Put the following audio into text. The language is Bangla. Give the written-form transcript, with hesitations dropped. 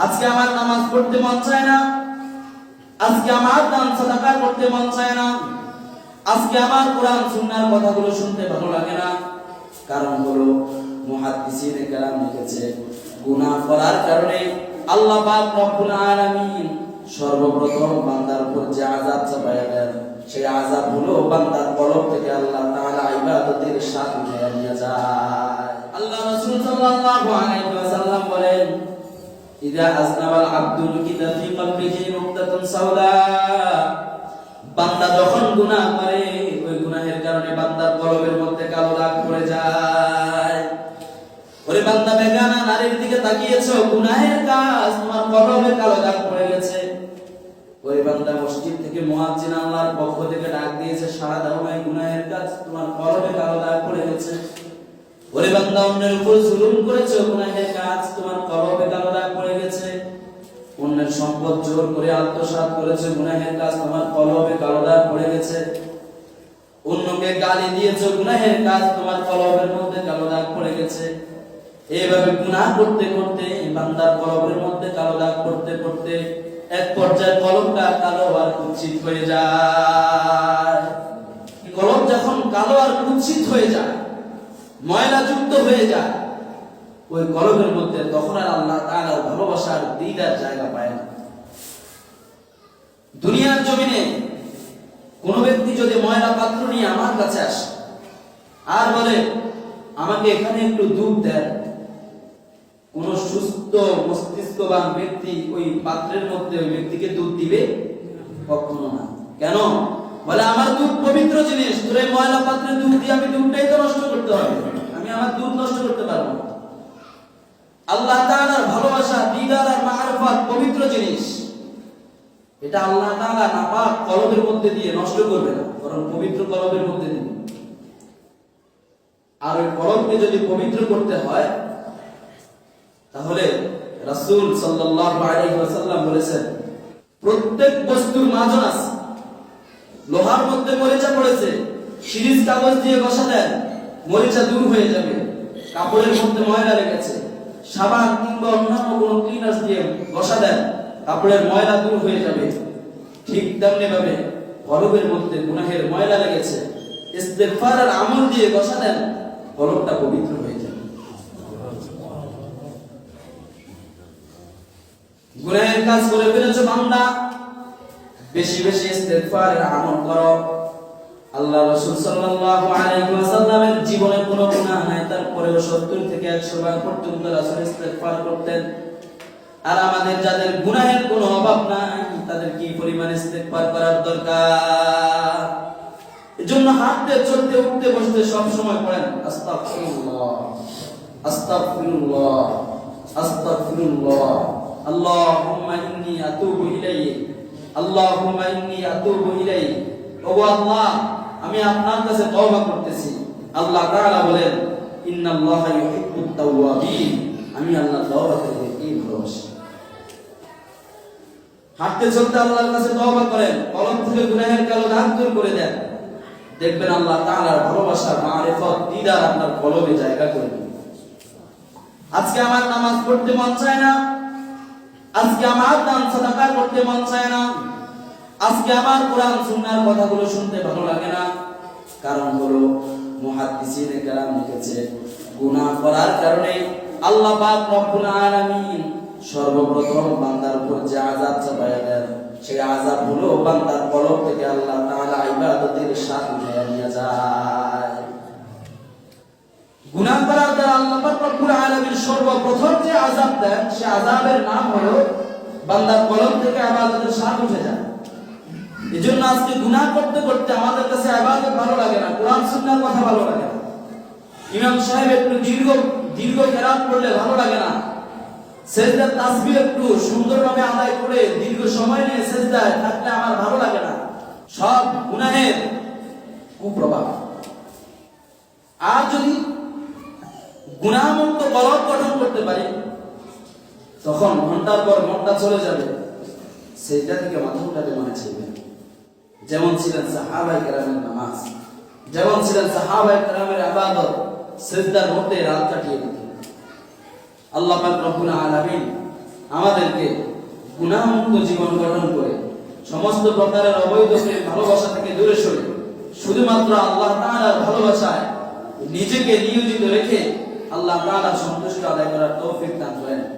আজকে আমার নামাজ পড়তে মন চায় না, আজকে আমার দান সাদাকা করতে মন চায় না, আজকে আমার কোরআন সুন্নাহর কথাগুলো শুনতে ভালো লাগে না। কারণ হলো মুহাদ্দিসিনে কেরাম লিখেছে, গুনাহ করার কারণে আল্লাহ পাক রব্বুল আলামিন সর্বপ্রথম বান্দার উপর যে আযাব চাপায়া দেন, সেই আযাব হলো বান্দার কলব থেকে আল্লাহ তাআলা ইবাদতের স্বাদ উঠিয়ে নিয়ে যায়। আল্লাহ রাসূল সাল্লাল্লাহু আলাইহি ওয়াসাল্লাম বলেন, ইযা আযনাবাল আবদুল কিদা ফি কলবিহি নুকতাতুন সাওদা, বান্দা যখন গুনাহ করে ওই গুনাহের কারণে বান্দার কলবের মধ্যে কালো দাগ পড়ে যায়। ওরে বান্দা, বেগানা নারীর দিকে তাকিয়েছো, গুনাহের কাজ তোমার কলবে কালো দাগ পড়ে গেছে। ওরে বান্দা, মসজিদ থেকে মুয়াজ্জিন আল্লাহর পক্ষ থেকে ডাক দিয়েছে, সাড়া দাও নাই, গুনাহের কাজ তোমার কলবে কালো দাগ পড়ে গেছে। ওরে বান্দা, অন্যের উপর জুলুম করেছো, গুনাহের কাজ তোমার কলবে কালো দাগ পড়ে গেছে। অন্যের সম্পদ জোর করে আত্মসাৎ করেছো, গুনাহের কাজ তোমার কলবে কালো দাগ পড়ে গেছে। অন্যকে গালি দিয়েছো, গুনাহের কাজ তোমার কলবের মধ্যে কালো দাগ পড়ে গেছে। এইভাবে গুনাহ করতে করতে বান্দার কলবের মধ্যে কালো দাগ পড়তে পড়তে এক পর্যায়ে কলবটা কালো আর কুৎসিত হয়ে যায়। কলব যখন কালো আর কুৎসিত হয়ে যায়, ময়লা যুক্ত হয়ে যায়, ওই কলবের মধ্যে তখন আর আল্লাহ তাআলার ভালোবাসার দিদার জায়গা পায় না। দুনিয়ার জমিনে কোন ব্যক্তি যদি ময়লা পাত্র নিয়ে আমার কাছে আসে আর বলে, আমাকে এখানে একটু দুধ দেন, কোন সুস্থ মস্তিষ্কবান ব্যক্তি ওই পাত্রের মধ্যে ওই ব্যক্তিকে দুধ দিবে? কখনো না। কেন? বলে, আমার দুধ পবিত্র জিনিস, তোর এই ময়লা পাত্রে দুধ দিয়ে আমি দুধটাই তো নষ্ট করতে হবে, আমি আমার দুধ নষ্ট করতে পারবো না। আল্লাহ তাআলার ভালোবাসা, দিদার আর মারফত পবিত্র জিনিস, এটা আল্লাহ তাআলা নাপাক কলবের মধ্যে দিয়ে নষ্ট করবে না, বরং পবিত্র কলবের মধ্যে দিবে। আর ওই কলবকে যদি পবিত্র করতে হয়, তাহলে রাসূল সাল্লাল্লাহু আলাইহি ওয়াসাল্লাম বলেছেন, প্রত্যেক বস্তুর মাজন আছে। লোহার মধ্যে মরিচা পড়েছে, শিরিষ কাগজ দিয়ে ঘষা দেন, মরিচা দূর হয়ে যাবে। কাপড়ের মধ্যে ময়লা লেগেছে, সাবান কিংবা অন্যান্য কোনো ক্লিনার্স দিয়ে ঘষা দেন, কাপড়ের ময়লা দূর হয়ে যাবে। ঠিক তেমনি ভাবে কলবের মধ্যে গুনাহের ময়লা লেগেছে, ইস্তেগফারের আমল দিয়ে ঘষা দেন, কলবটা পবিত্র হয়ে যাবে। গুনাহের কাজ করে ফেলেছো বান্দা, বেশি বেশি ইস্তেগফারের আমল করো। আল্লাহ রাসূল সাল্লাল্লাহু আলাইহি ওয়াসাল্লামের জীবনে কোনো গুনাহ নাই, তারপরেও 70 থেকে 100 বার পর্যন্ত রাসূল ইস্তেগফার করতেন। আর আমাদের যাদের গুনাহের কোনো অভাব নাই, তাদের কি পরিমাণ ইস্তেগফার করার দরকার। এজন্য হাঁটতে চলতে উঠতে বসতে সব সময় পড়েন, আস্তাগফিরুল্লাহ আস্তাগফিরুল্লাহ আস্তাগফিরুল্লাহ, আল্লাহুম্মা ইন্নী আতুবু ইলাইহি, আল্লাহুম্মা ইন্নী আতুবু ইলাইহি। ওগো আল্লাহ, আমি আপনার কাছে তওবা করতেছি। আল্লাহ তাআলা বলেন, ইন্নাল্লাহা ইউহিব্বুত তাওয়াবিন, আমি আল্লাহ তওবাকারীদেরকে ভালোবাসি। হাঁটতে চলতে আল্লাহর কাছে তওবা করেন, কলব থেকে গুনাহের কালো দাগ দূর করে দেন, দেখবেন আল্লাহ তাআলার ভালোবাসা, মারিফত, দিদার আপনার কলবে জায়গা করে নেবে। আজকে আমার নামাজ পড়তে মন চায় না, আজকে আমার দান সাদাকা করতে মন চায় না, আজকে আমার কোরআন সুন্নাহর কথাগুলো শুনতে ভালো লাগে না। কারণ হলো মুহাদ্দিসিনে কেরাম লিখেছে, গুনাহ করার কারণে আল্লাহ পাক রব্বুল আলামিন সর্বপ্রথম বান্দার উপর যে আযাব চাপায়া দেন, সেই আযাব হলো বান্দার কলব থেকে আল্লাহ তাআলা ইবাদতের স্বাদ উঠিয়ে নিয়ে যায়। গুনাহ করার দ্বারা আল্লাহ পাক রব্বুল আলামিন সর্বপ্রথম যে আযাব দেন, সেই আযাবের নাম হলো বান্দার কলব থেকে ইবাদতের স্বাদ উঠে যায়। এজন্য আজকে গুনাহ করতে করতে আমাদের কাছে ইবাদত ভালো লাগে না, কোরআন সুন্নাহর কথা ভালো লাগে না, ইমাম সাহেব একটু দীর্ঘ কেরাত পড়লে ভালো লাগে না, সিজদার তাসবিহ একটু সুন্দরভাবে আদায় করে দীর্ঘ সময় নিয়ে সিজদায় থাকলে আমার ভালো লাগে না। সব গুনাহের কুপ্রভাব। আর যদি গুনাহমুক্ত কলব গঠন করতে পারি, তখন ঘন্টার পর ঘন্টা চলে যাবে, সিজদা থেকে মাথা উঠাতে মনে চাইবে। যেমন ছিলেন সাহাবায়ে কেরামের নামাজ, যেমন ছিলেন সাহাবায়ে কেরামের ইবাদত, সিজদার মধ্যে রাত কাটিয়ে দিতেন। আল্লাহ পাক রব্বুল আলামিন আমাদেরকে গুনাহমুক্ত জীবন গঠন করে সমস্ত প্রকারের অবৈধ প্রেম ভালোবাসা থেকে দূরে সরে শুধুমাত্র আল্লাহ তাআলার ভালোবাসায় নিজেকে নিয়োজিত রেখে আল্লাহ তাআলার সন্তুষ্টি আদায় করার তৌফিক দান করেন।